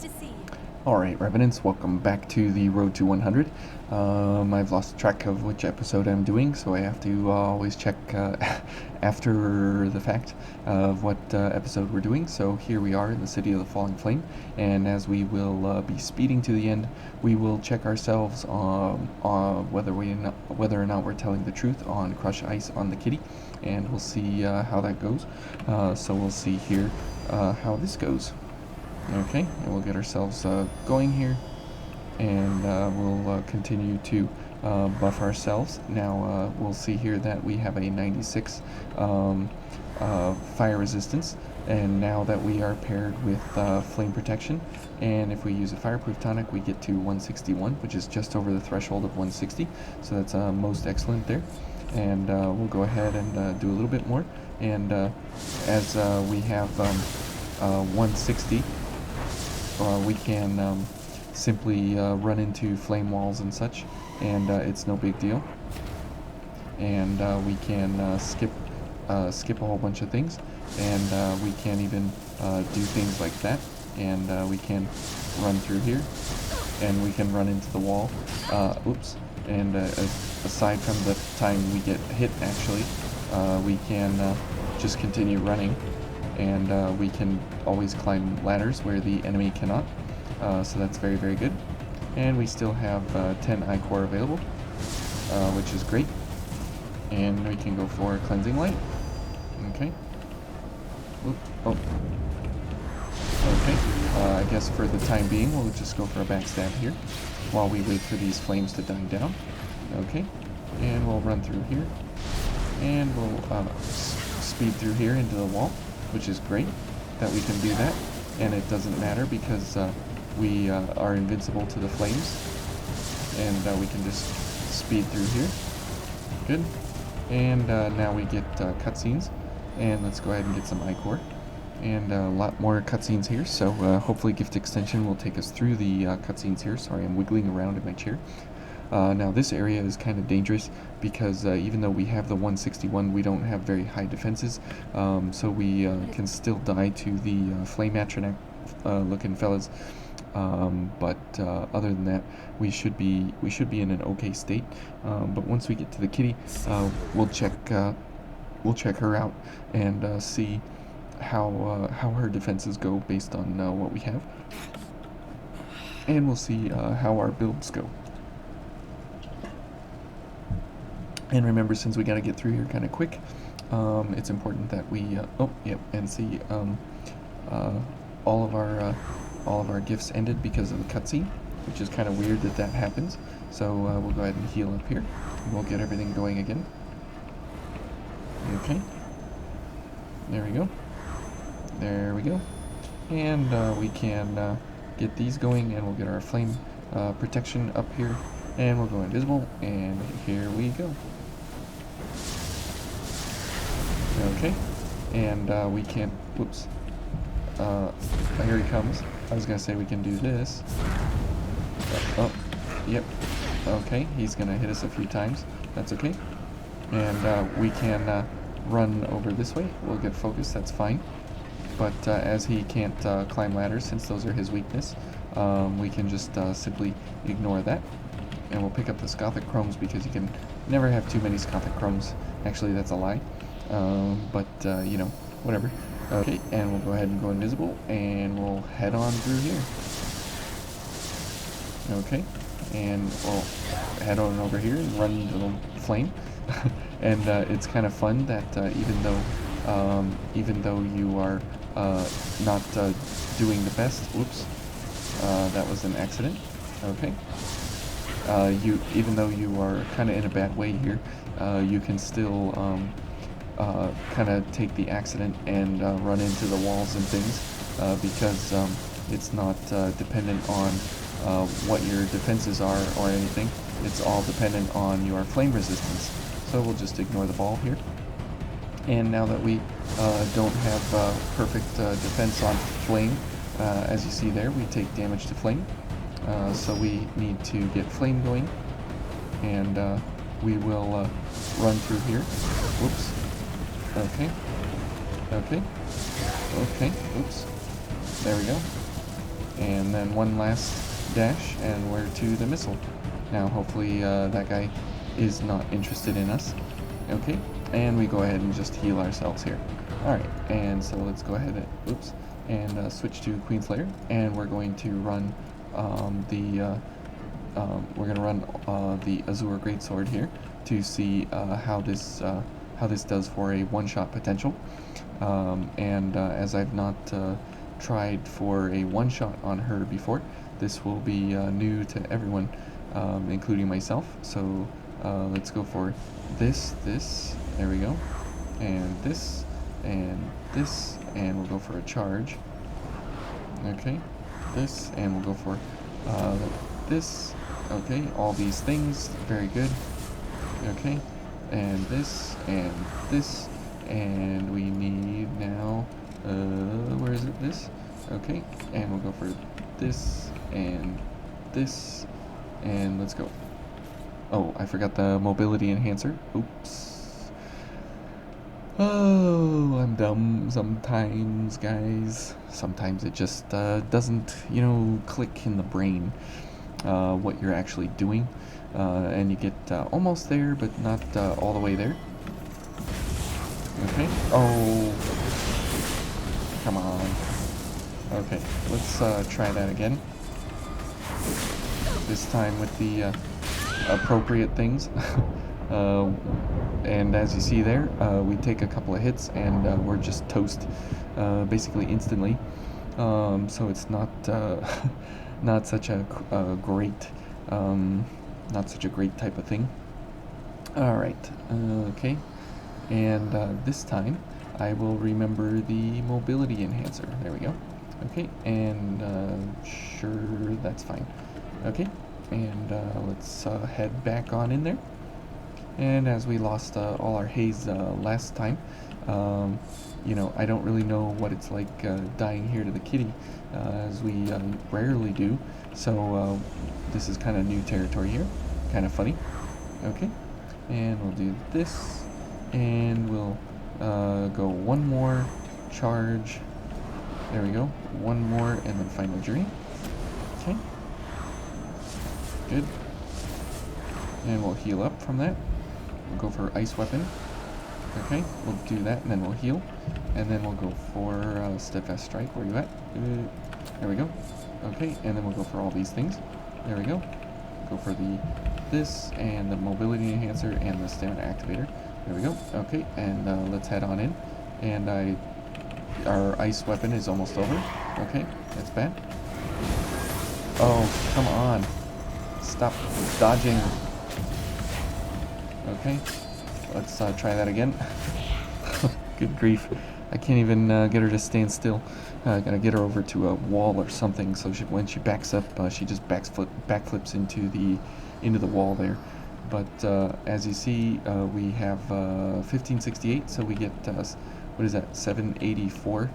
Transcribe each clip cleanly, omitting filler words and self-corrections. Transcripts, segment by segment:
Good to see you. Alright, Revenants, welcome back to the Road to 100. I've lost track of which episode I'm doing, so I have to always check after the fact of what episode we're doing. So here we are in the City of the Falling Flame, and as we will be speeding to the end, we will check ourselves on whether or not we're telling the truth on Crush Ice on the Kitty, and we'll see how that goes. So we'll see here how this goes. Okay, and we'll get ourselves going here, and we'll continue to buff ourselves. Now we'll see here that we have a 96 fire resistance, and now that we are paired with flame protection, and if we use a fireproof tonic we get to 161, which is just over the threshold of 160, so that's most excellent there. And we'll go ahead and do a little bit more, and as we have 160, we can simply run into flame walls and such, and it's no big deal. And we can skip a whole bunch of things, and we can even do things like that, and we can run through here, and we can run into the wall. Oops. And aside from the time we get hit, actually, we can just continue running, and we can always climb ladders where the enemy cannot, so that's very, very good. And we still have 10 ichor available, which is great, and we can go for Cleansing Light. Okay. Oop. Oh. Okay, I guess for the time being we'll just go for a backstab here while we wait for these flames to die down. Okay, and we'll run through here, and we'll speed through here into the wall, which is great that we can do that, and it doesn't matter because we are invincible to the flames, and we can just speed through here. Good. And now we get cutscenes, and let's go ahead and get some ichor, and a lot more cutscenes here, so hopefully Gift Extension will take us through the cutscenes here. Sorry, I'm wiggling around in my chair. Now this area is kind of dangerous because even though we have the 161, we don't have very high defenses, so we can still die to the flame atronach looking fellas, but other than that we should be in an okay state. But once we get to the kitty, we'll check her out and see how her defenses go based on what we have, and we'll see how our builds go. And remember, since we got to get through here kind of quick, it's important that we and see all of our gifts ended because of the cutscene, which is kind of weird that happens. So we'll go ahead and heal up here, and we'll get everything going again. Okay, there we go. There we go. And we can get these going, and we'll get our flame protection up here, and we'll go invisible, and here we go. Okay, and we can't, whoops, here he comes. I was gonna say we can do this. Oh, yep, okay, he's gonna hit us a few times, that's okay. And we can run over this way, we'll get focused, that's fine. But as he can't climb ladders, since those are his weakness, we can just simply ignore that. And we'll pick up the Scothic Chromes because you can never have too many Scothic Chromes. Actually, that's a lie. But you know, whatever. Okay, and we'll go ahead and go invisible, and we'll head on through here. Okay, and we'll head on over here and run into the flame. And it's kind of fun that even though you are not doing the best, whoops, that was an accident. Okay. Even though you are kind of in a bad way here, you can still kind of take the accident and run into the walls and things, because it's not dependent on what your defenses are or anything. It's all dependent on your flame resistance. So we'll just ignore the ball here. And now that we don't have perfect defense on flame, as you see there, we take damage to flame. So we need to get flame going, and we will run through here. Whoops. Okay. Okay. Okay. Oops. There we go. and then one last dash, and we're to the missile. Now, hopefully, that guy is not interested in us. Okay, and we go ahead and just heal ourselves here. Alright, and so let's go ahead and switch to Queen Slayer, and we're going to run the Azure Greatsword here to see how this does for a one-shot potential. As I've not tried for a one-shot on her before, this will be new to everyone, including myself. So let's go for this, there we go, and this, and this, and we'll go for a charge. Okay, this, and we'll go for this. Okay, all these things, very good. Okay, and this, and we need now, where is it, this? Okay, and we'll go for this, and let's go. Oh, I forgot the mobility enhancer. Oops. Oh, I'm dumb sometimes, guys. Sometimes it just doesn't, click in the brain what you're actually doing. And you get almost there, but not all the way there. Okay. Oh, come on. Okay, let's try that again. This time with the appropriate things. And as you see there, we take a couple of hits and we're just toast, basically instantly. So it's not not such a great not such a great type of thing. All right, okay, and this time I will remember the mobility enhancer. There we go. Okay, and sure, that's fine. Okay, and let's head back on in there. And as we lost all our haze last time, I don't really know what it's like dying here to the kitty, as we rarely do. So this is kind of new territory here, kind of funny. Okay, and we'll do this, and we'll go one more charge. There we go, one more, and then final journey. Okay, good. And we'll heal up from that. We'll go for ice weapon. Okay, we'll do that, and then we'll heal, and then we'll go for steadfast strike. Where you at? There we go. Okay, and then we'll go for all these things. There we go. Go for this and the mobility enhancer and the stamina activator. There we go. Okay, and let's head on in. And our ice weapon is almost over. Okay, that's bad. Oh, come on! Stop dodging. Okay, let's try that again. Good grief. I can't even get her to stand still. Gotta get her over to a wall or something, so when she backs up, she just backflips into the wall there. But as you see, we have 1568, so we get what is that? 784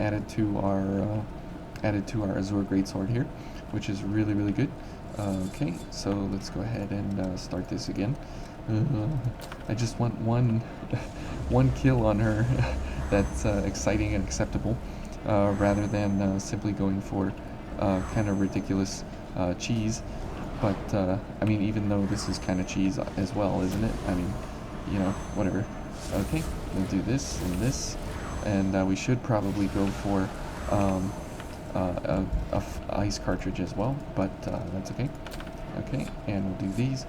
added to our Azure Greatsword here, which is really, really good. Okay, so let's go ahead and start this again. I just want one kill on her. That's exciting and acceptable, rather than simply going for kind of ridiculous cheese. But I mean, even though this is kind of cheese as well, isn't it? I mean, whatever. Okay, we'll do this and this, and we should probably go for a ice cartridge as well, but that's okay. Okay, and we'll do these.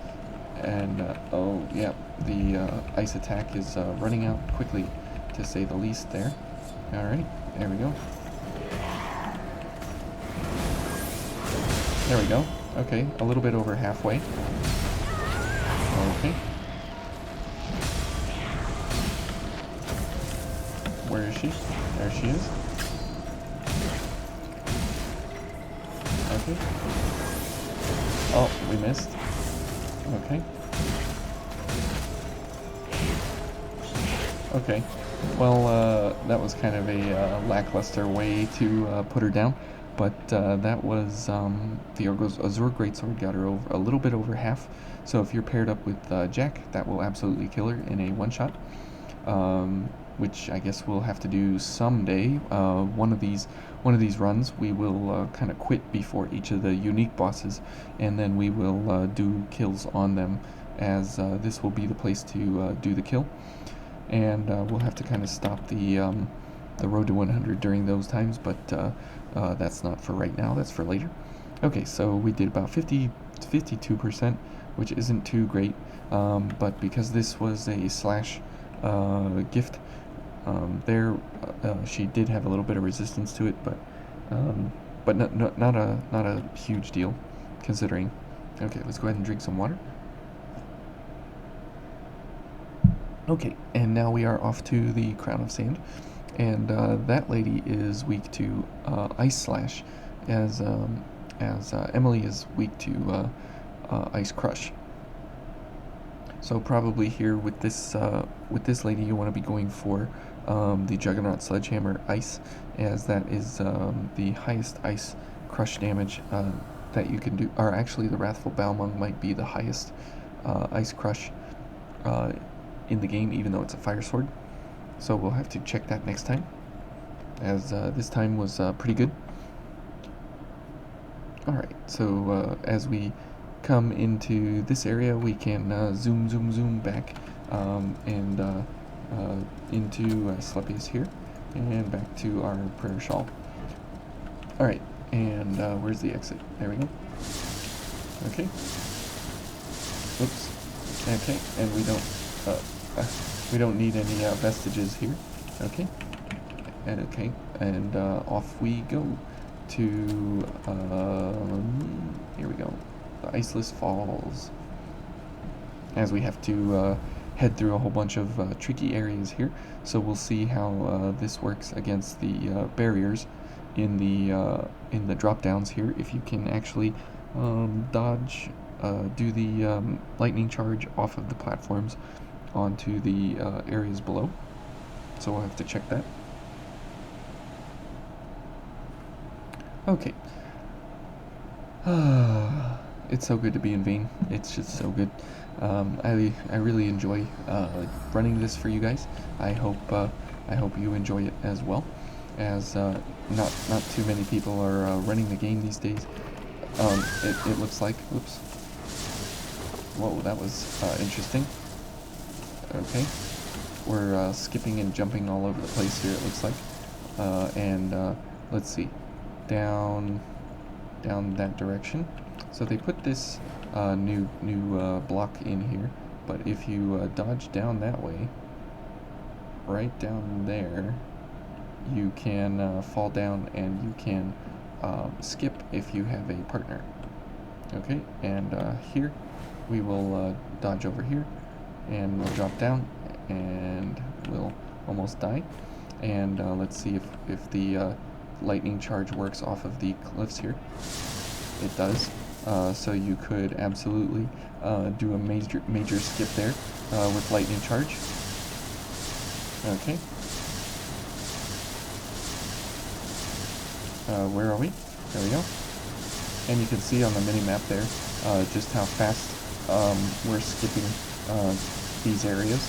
And oh yeah, the ice attack is running out quickly, to say the least there. Alright, there we go. There we go. Okay, a little bit over halfway. Okay. Where is she? There she is. Okay. Oh, we missed. Okay. Okay. Well, that was kind of a lackluster way to put her down, but that was the Azure Greatsword got her over a little bit over half. So if you're paired up with Jack, that will absolutely kill her in a one-shot. which I guess we'll have to do someday. One of these runs, we will kind of quit before each of the unique bosses, and then we will do kills on them, as this will be the place to do the kill. And we'll have to kind of stop the road to 100 during those times, but that's not for right now, that's for later. Okay, so we did about 52%, which isn't too great, but because this was a slash gift, she did have a little bit of resistance to it, but not a huge deal, considering. Okay, let's go ahead and drink some water. Okay, and now we are off to the Crown of Sand, and that lady is weak to Ice Slash, as Emily is weak to Ice Crush. So probably here with this lady, you want to be going for the Juggernaut Sledgehammer Ice, as that is the highest Ice Crush damage that you can do. Or actually, the Wrathful Balmung might be the highest Ice Crush in the game, even though it's a fire sword. So we'll have to check that next time, as this time was pretty good. Alright, so as we come into this area, we can zoom back and into Slepius here, and back to our prayer shawl. Alright, and where's the exit? There we go. Okay. Oops. Okay, and we don't need any vestiges here. Okay. Okay, and off we go to here we go, the Iceless Falls, as we have to head through a whole bunch of tricky areas here. So we'll see how this works against the barriers in the drop downs here, if you can actually dodge, do the lightning charge off of the platforms onto the areas below. So we'll have to check that. Okay. It's so good to be in Vane. It's just so good. I really enjoy running this for you guys. I hope you enjoy it as well, as not too many people are running the game these days. It looks like. Oops. Whoa, that was interesting. Okay, we're skipping and jumping all over the place here, it looks like. And let's see, down that direction. So they put this new block in here, but if you dodge down that way, right down there, you can fall down, and you can skip if you have a partner. Okay, and here we will dodge over here, and we'll drop down, and we'll almost die. And let's see if the lightning charge works off of the cliffs here. It does. So you could absolutely do a major skip there with lightning charge. Okay. Where are we? There we go. And you can see on the mini-map there just how fast we're skipping these areas.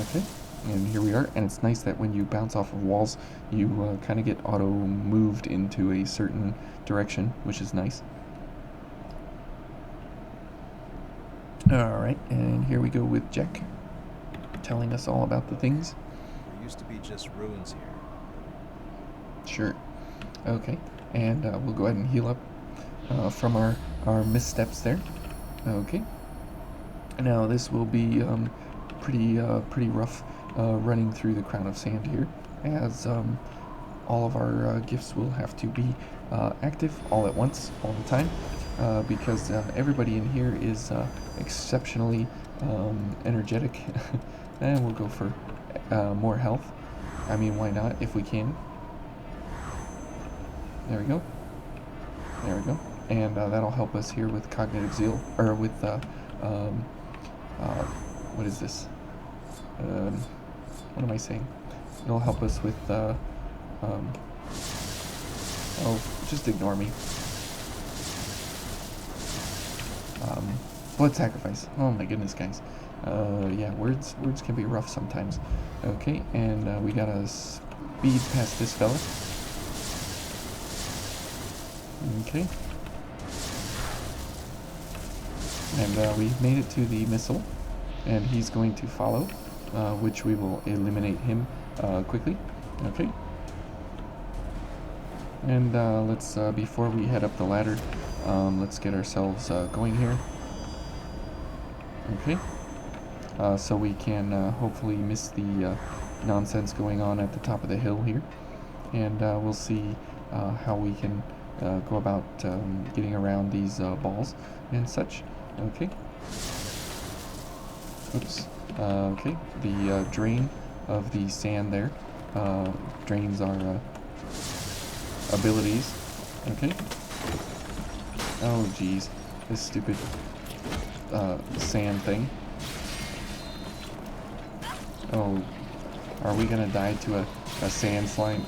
Okay, and here we are, and it's nice that when you bounce off of walls, you kind of get auto-moved into a certain direction, which is nice. Alright, and here we go with Jack, telling us all about the things. There used to be just ruins here. Sure. Okay, and we'll go ahead and heal up from our missteps there. Okay. Now this will be pretty rough running through the Crown of Sand here, as all of our gifts will have to be active all at once, all the time, because everybody in here is exceptionally energetic. And we'll go for more health. I mean, why not, if we can. There we go. There we go. And that'll help us here with Cognitive Zeal, or with, what is this? What am I saying? It'll help us with, oh, just ignore me. Blood Sacrifice. Oh my goodness, guys. Yeah, words can be rough sometimes. Okay, and we gotta speed past this fella. Okay. And we made it to the missile, and he's going to follow, which we will eliminate him quickly. Okay. And let's, before we head up the ladder, let's get ourselves going here. Okay. So we can hopefully miss the nonsense going on at the top of the hill here. And we'll see how we can go about getting around these balls and such. Okay. Oops. Okay. The drain of the sand there drains our abilities. Okay. Oh, geez. This stupid sand thing. Oh, are we gonna die to a sand slime?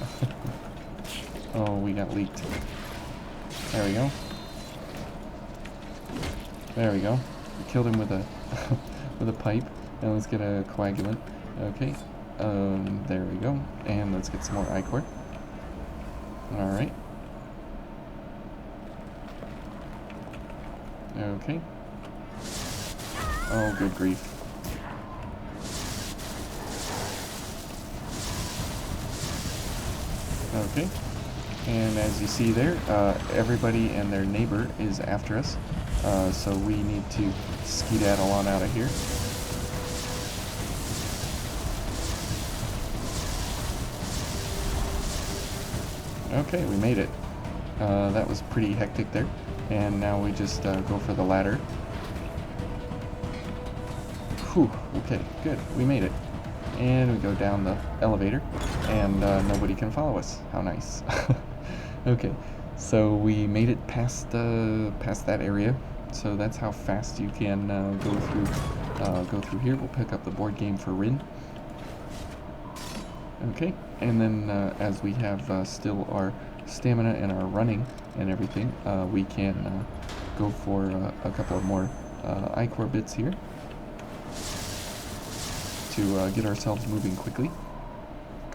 Oh, we got leaked. There we go. There we go. We killed him with a with a pipe. Now let's get a coagulant. Okay. There we go. And let's get some more ichor. Alright. Okay. Oh, good grief. Okay. And as you see there, everybody and their neighbor is after us. So we need to skedaddle on out of here. Okay, we made it. That was pretty hectic there. And now we just go for the ladder. Whew, okay, good. We made it. And we go down the elevator, and nobody can follow us. How nice. Okay, so we made it past that area. So that's how fast you can go through here. We'll pick up the board game for Rin. Okay, and then as we have still our stamina and our running and everything, we can go for a couple of more ichor bits here to get ourselves moving quickly.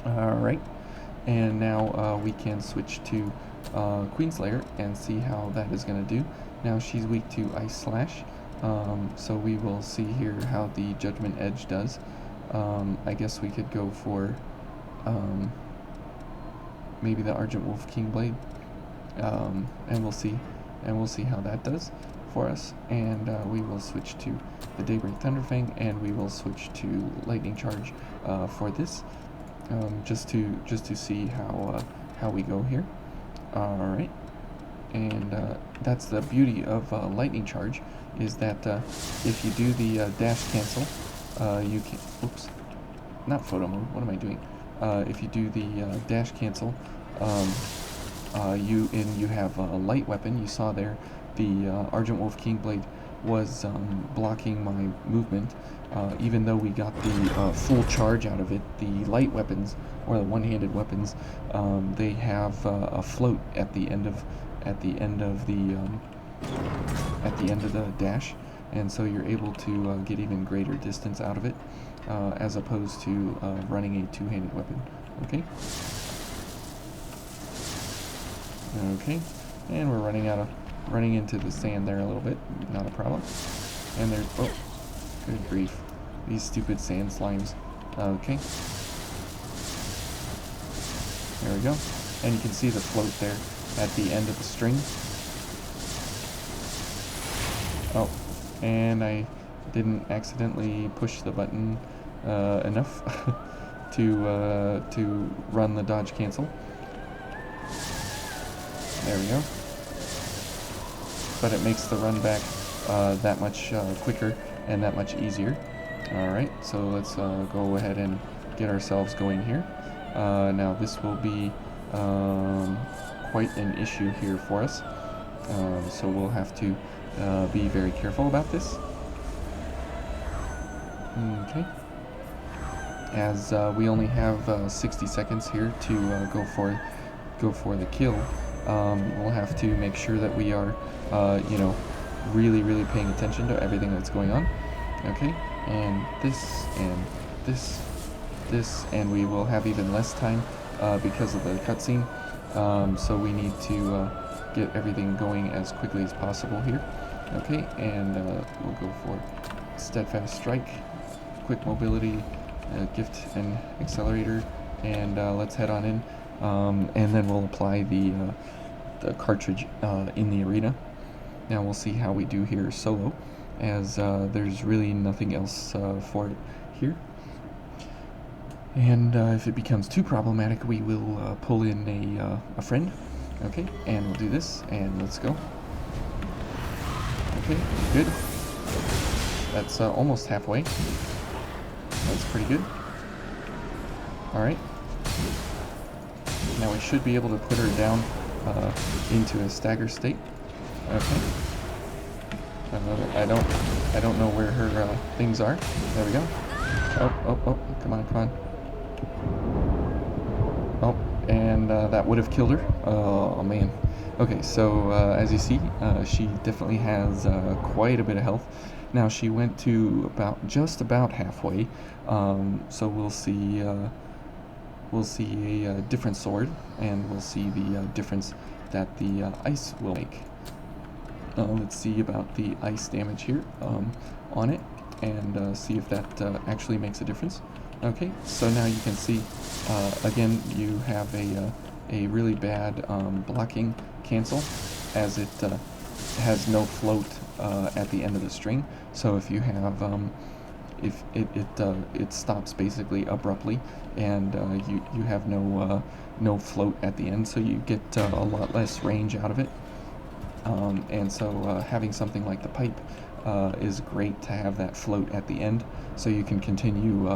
Alright, and now we can switch to Queenslayer and see how that is going to do. Now she's weak to Ice Slash, so we will see here how the Judgment Edge does. I guess we could go for maybe the Argent Wolf Kingblade, and we'll see how that does for us. And we will switch to the Daybreak Thunderfang, and we will switch to Lightning Charge for this, just to see how we go here. All right, and that's the beauty of Lightning Charge, is that if you do the dash cancel, you can. Oops, not photo mode. What am I doing? If you do the dash cancel, you have a light weapon. You saw there, the Argent Wolf Kingblade was blocking my movement. Even though we got the full charge out of it, the light weapons, or the one-handed weapons, they have a float at the end of the dash, and so you're able to get even greater distance out of it, as opposed to running a two-handed weapon. Okay. Okay, and we're running into the sand there a little bit. Not a problem. And there's, oh, good grief, these stupid sand slimes. Okay. There we go. And you can see the float there at the end of the string. Oh, and I didn't accidentally push the button enough to run the dodge cancel. There we go. But it makes the run back that much quicker and that much easier. Alright, so let's go ahead and get ourselves going here. Now this will be quite an issue here for us. So we'll have to be very careful about this. Okay. As we only have 60 seconds here to go for the kill, we'll have to make sure that we are, really paying attention to everything that's going on. Okay, and this, and this, this, and we will have even less time because of the cutscene. So we need to get everything going as quickly as possible here. Okay, and we'll go for steadfast strike, quick mobility, gift and accelerator, and let's head on in. And then we'll apply the cartridge in the arena. Now we'll see how we do here solo, as there's really nothing else for it here. And if it becomes too problematic, we will pull in a friend. Okay, and we'll do this, and let's go. Okay, good. That's almost halfway. That's pretty good. Alright. Now we should be able to put her down into a stagger state. Okay. I don't know where her things are. There we go. Oh, come on. Oh, and that would have killed her. Oh, man. Okay, so as you see, she definitely has quite a bit of health. Now she went to just about halfway, so we'll see a different sword, and we'll see the difference that the ice will make. Let's see about the ice damage here on it, and see if that actually makes a difference. Okay, so now you can see, again, you have a really bad blocking cancel, as it has no float at the end of the string. So if you have, if it stops basically abruptly, and you have no float at the end, so you get a lot less range out of it. And so having something like the pipe is great to have that float at the end, so you can continue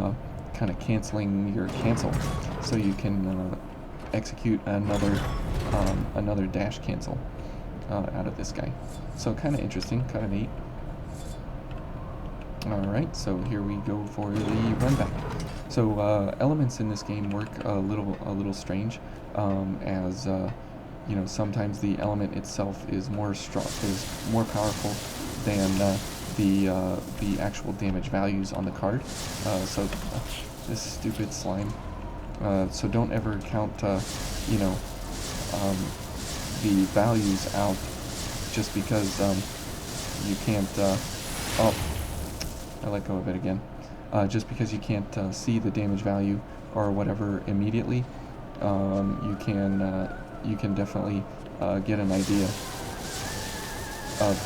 kind of canceling your cancel, so you can execute another dash cancel out of this guy. So kind of interesting, kind of neat. Alright, so here we go for the run back. So elements in this game work a little strange, as you know, sometimes the element itself is more powerful than the actual damage values on the card. So this stupid slime. So don't ever count you know, the values out just because you can't. Oh, I let go of it again. Just because you can't see the damage value or whatever immediately, you can definitely get an idea of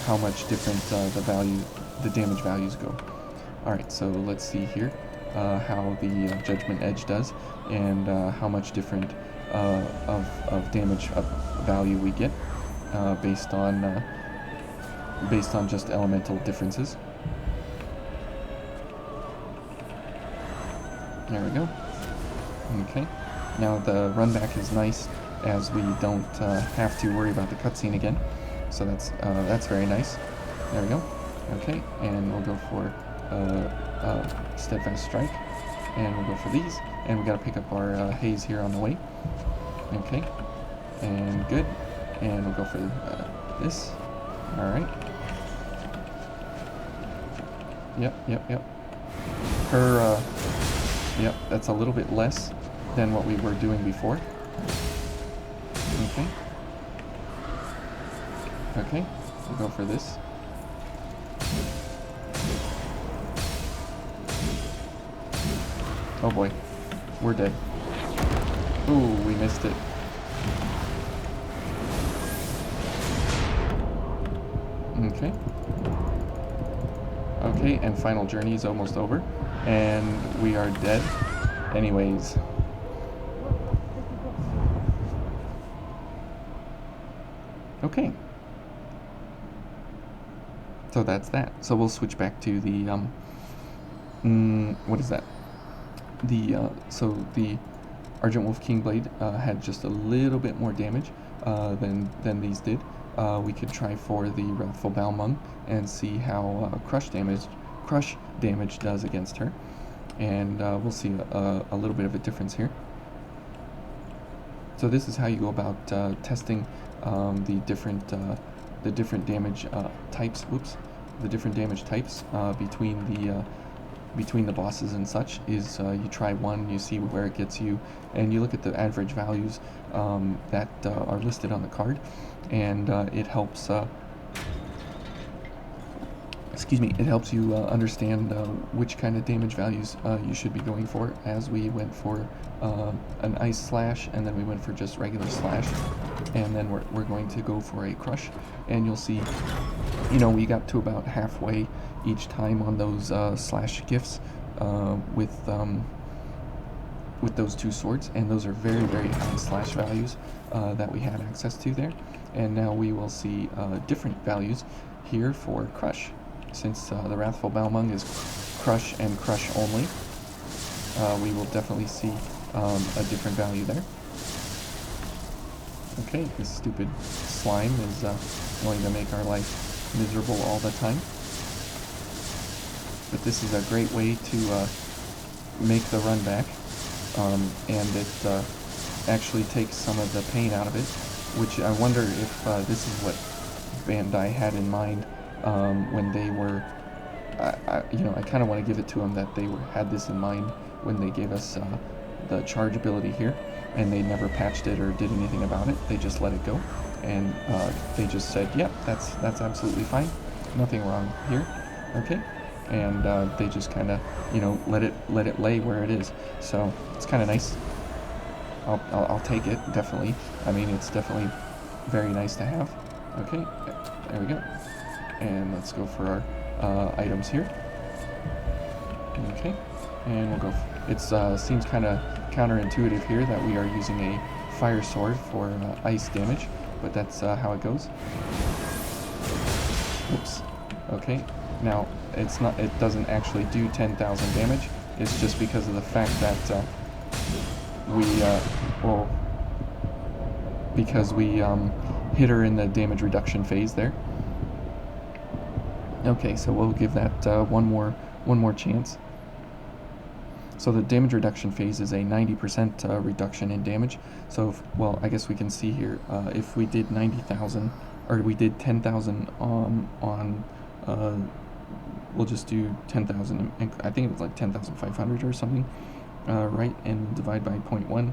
how much different the damage values go. All right, so let's see here how the Judgment Edge does, and how much different of damage value we get based on just elemental differences. There we go. Okay. Now the run back is nice, as we don't have to worry about the cutscene again. So that's very nice. There we go. Okay, and we'll go for steadfast strike, and we'll go for these, and we got to pick up our haze here on the way. Okay, and good, and we'll go for this. All right. Yep. Her. Yep, that's a little bit less than what we were doing before. Okay, we'll go for this. Oh boy, we're dead. Ooh, we missed it. Okay, and final journey is almost over, and we are dead anyways. Okay. So that's that. So we'll switch back to the, what is that? So the Argent Wolf Kingblade had just a little bit more damage than these did. We could try for the Wrathful Balmung and see how crush damage does against her. And we'll see a little bit of a difference here. So this is how you go about testing the different damage types. Oops, different damage types between the bosses and such is you try one, you see where it gets you, and you look at the average values that are listed on the card, and it helps. It helps you understand which kind of damage values you should be going for, as we went for an ice slash, and then we went for just regular slash, and then we're going to go for a crush, and you'll see, we got to about halfway each time on those slash gifts with those two swords, and those are very, very high slash values that we had access to there. And now we will see different values here for crush. Since the Wrathful Balmung is crush and crush only, we will definitely see a different value there. Okay, this stupid slime is going to make our life miserable all the time. But this is a great way to make the run back, and it actually takes some of the pain out of it, which I wonder if this is what Bandai had in mind when they were, I kind of want to give it to them that they had this in mind when they gave us the charge ability here, and they never patched it or did anything about it. They just let it go, and they just said, yep, that's absolutely fine, nothing wrong here, okay, and they just kind of, let it lay where it is. So it's kind of nice. I'll take it, definitely. I mean, it's definitely very nice to have. Okay, there we go. And let's go for our items here. Okay, and we'll go. It seems kind of counterintuitive here that we are using a fire sword for ice damage, but that's how it goes. Oops. Okay, now it doesn't actually do 10,000 damage. It's just because of the fact that because we hit her in the damage reduction phase there. Okay, so we'll give that one more chance. So the damage reduction phase is a 90% reduction in damage. So, I guess we can see here, if we did 90,000, or we did 10,000 on, we'll just do 10,000, I think it was like 10,500 or something, right, and divide by 0.1.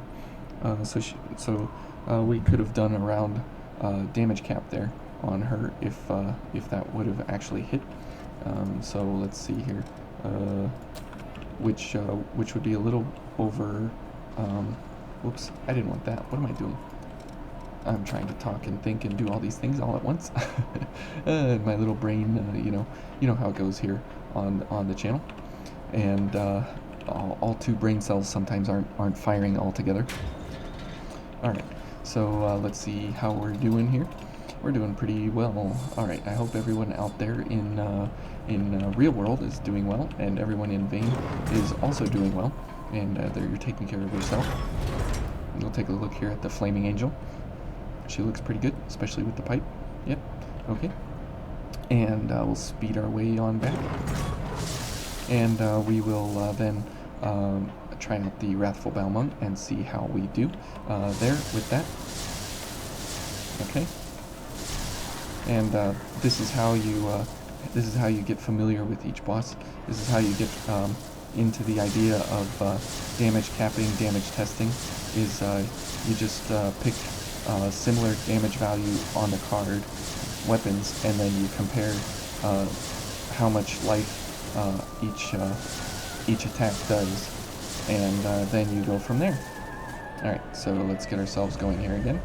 So we could have done around damage cap there on her if that would have actually hit. So let's see here, which would be a little over. Whoops! I didn't want that. What am I doing? I'm trying to talk and think and do all these things all at once. My little brain, you know how it goes here on the channel, and all two brain cells sometimes aren't firing all together. All right, so let's see how we're doing here. We're doing pretty well. All right, I hope everyone out there in real world is doing well, and everyone in Vane is also doing well, and that you're taking care of yourself. And we'll take a look here at the Flaming Angel. She looks pretty good, especially with the pipe. Yep. Okay. And we'll speed our way on back, and we will then try out the Wrathful Balmung and see how we do there with that. Okay. And this is how you get familiar with each boss. This is how you get into the idea of damage capping, damage testing. Is you just pick similar damage value on the card weapons, and then you compare how much life each attack does, and then you go from there. All right, so let's get ourselves going here again.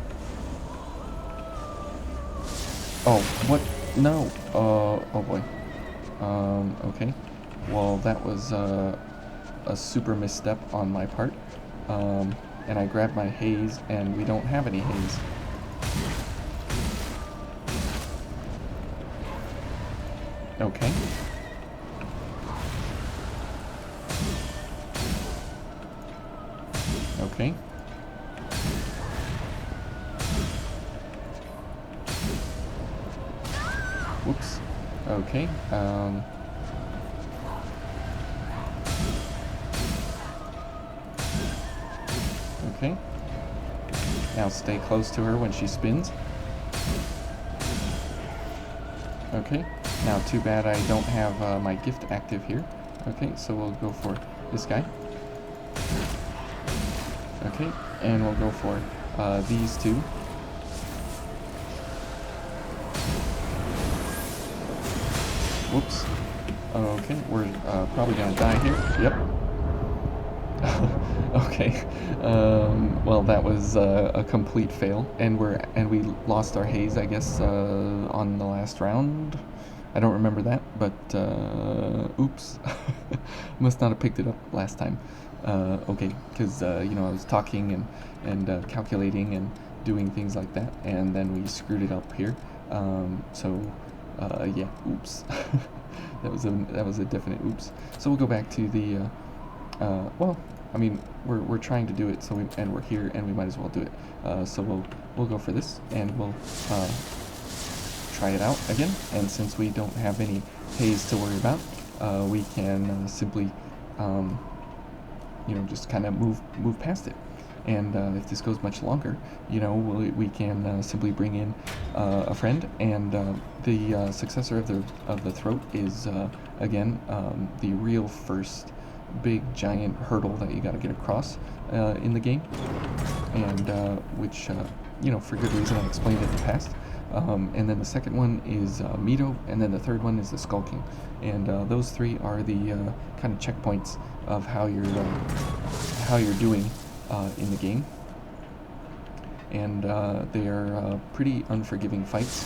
Oh, what? No. Oh boy. Okay. Well, that was a super misstep on my part. And I grabbed my haze, and we don't have any haze. Okay. Okay. Whoops. Okay. Okay. Now stay close to her when she spins. Okay. Now, too bad I don't have my gift active here. Okay, so we'll go for this guy. Okay, and we'll go for these two. Whoops. Okay, we're probably gonna die here. Yep. Okay. Well, that was a complete fail, and we lost our haze, I guess, on the last round. I don't remember that, but oops. Must not have picked it up last time. Okay, because you know, I was talking and calculating and doing things like that, and then we screwed it up here. Yeah, oops. that was a definite oops. So we'll go back to the well, I mean, we're trying to do it, so and we're here, and we might as well do it. So we'll go for this, and we'll try it out again. And since we don't have any haze to worry about, we can simply, you know, just kind of move past it. And if this goes much longer, you know, we can simply bring in a friend, and the successor of the throat is again the real first big giant hurdle that you got to get across in the game, and which you know, for good reason, I explained it in the past. And then the second one is Mito, and then the third one is the skulking, and those three are the kind of checkpoints of how you're doing in the game, and they are pretty unforgiving fights,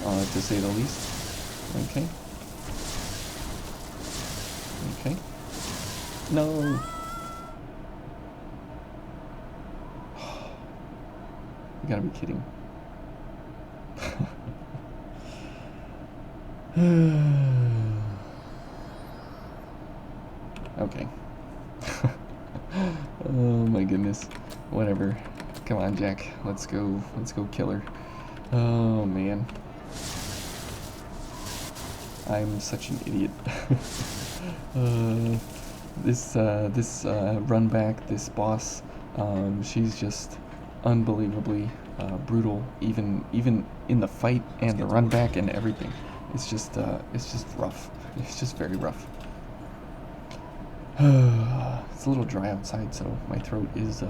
to say the least. Okay. Okay. No. You gotta be kidding. Okay. Oh my goodness. Whatever. Come on, Jack. Let's go kill her. Oh man. I'm such an idiot. This run back, this boss, she's just unbelievably brutal, even in the fight and the run back and everything. It's just rough. It's just very rough. It's a little dry outside, so my throat is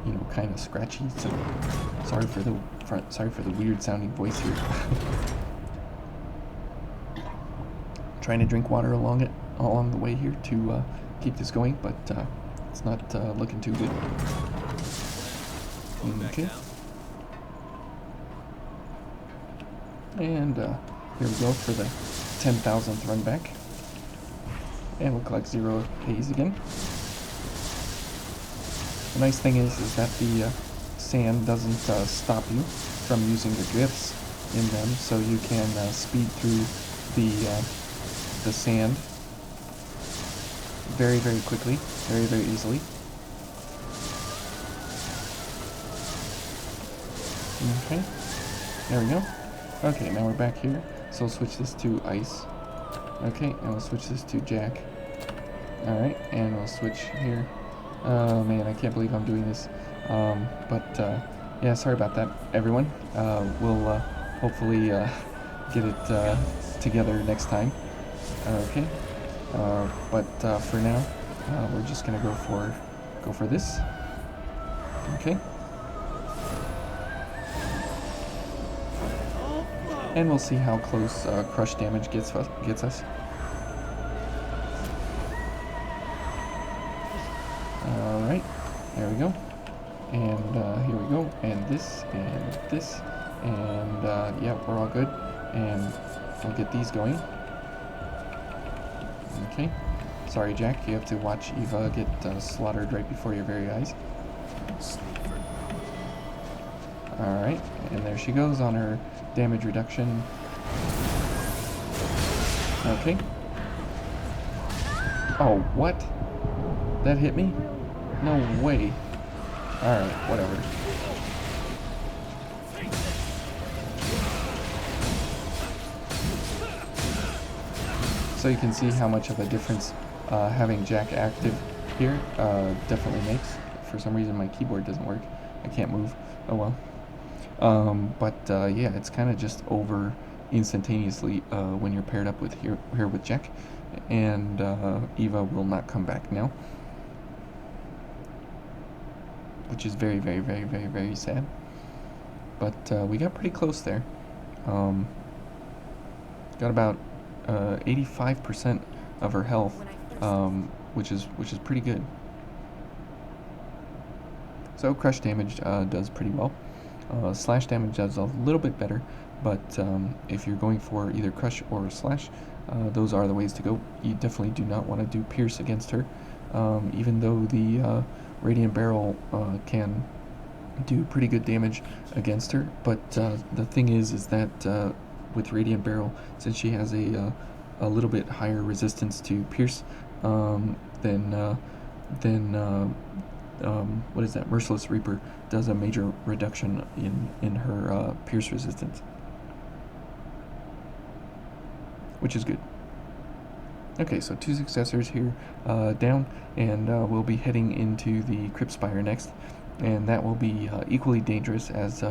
you know, kind of scratchy. So sorry for the weird sounding voice here. Trying to drink water along the way here to keep this going, but it's not looking too good. Okay. And here we go for the 10,000th run back. And we'll collect 0 haze again. The nice thing is that the sand doesn't stop you from using the glyphs in them, so you can speed through the sand very, very quickly, very, very easily. Okay, there we go. Okay, now we're back here, so we'll switch this to ice. Okay, and we'll switch this to Jack. Alright, and we'll switch here. Oh man, I can't believe I'm doing this. Yeah, sorry about that, everyone. We'll hopefully get it together next time. Okay, for now, we're just gonna go for this. Okay. And we'll see how close crush damage gets us. Alright, there we go. And here we go. And this, and yeah, we're all good. And we'll get these going. Okay. Sorry, Jack, you have to watch Eva get slaughtered right before your very eyes. Alright, and there she goes on her damage reduction. Okay. Oh, what? That hit me? No way. Alright, whatever. So you can see how much of a difference having Jack active here definitely makes. For some reason my keyboard doesn't work. I can't move. Oh well. Yeah, it's kind of just over instantaneously when you're paired up with here with Jack, and Eva will not come back now, which is very, very, very, very, very sad. But we got pretty close there. Got about 85% of her health, which is pretty good. So crush damage does pretty well. Slash damage does a little bit better, but if you're going for either crush or slash, those are the ways to go. You definitely do not want to do pierce against her, even though the radiant barrel can do pretty good damage against her. But the thing is that with radiant barrel, since she has a little bit higher resistance to pierce than what is that? Merciless Reaper does a major reduction in her pierce resistance, which is good. Okay, so 2 successors here down, and we'll be heading into the Crypt Spire next, and that will be equally dangerous, as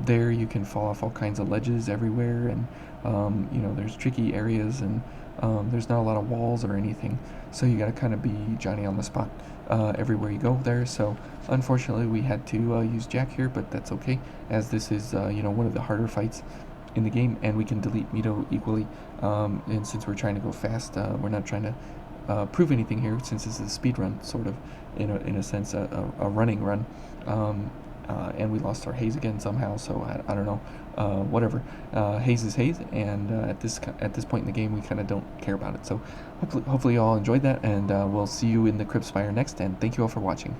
there you can fall off all kinds of ledges everywhere, and there's tricky areas, and there's not a lot of walls or anything, so you gotta kind of be Johnny on the spot everywhere you go there. So unfortunately we had to use Jack here, but that's okay, as this is one of the harder fights in the game, and we can delete Mito equally, and since we're trying to go fast, we're not trying to prove anything here, since this is a speed run, sort of, in a sense, a running run, and we lost our haze again somehow, so I don't know, whatever. Haze is haze, and at this point in the game we kind of don't care about it. So hopefully you all enjoyed that, and we'll see you in the Crypt Spire next, and thank you all for watching.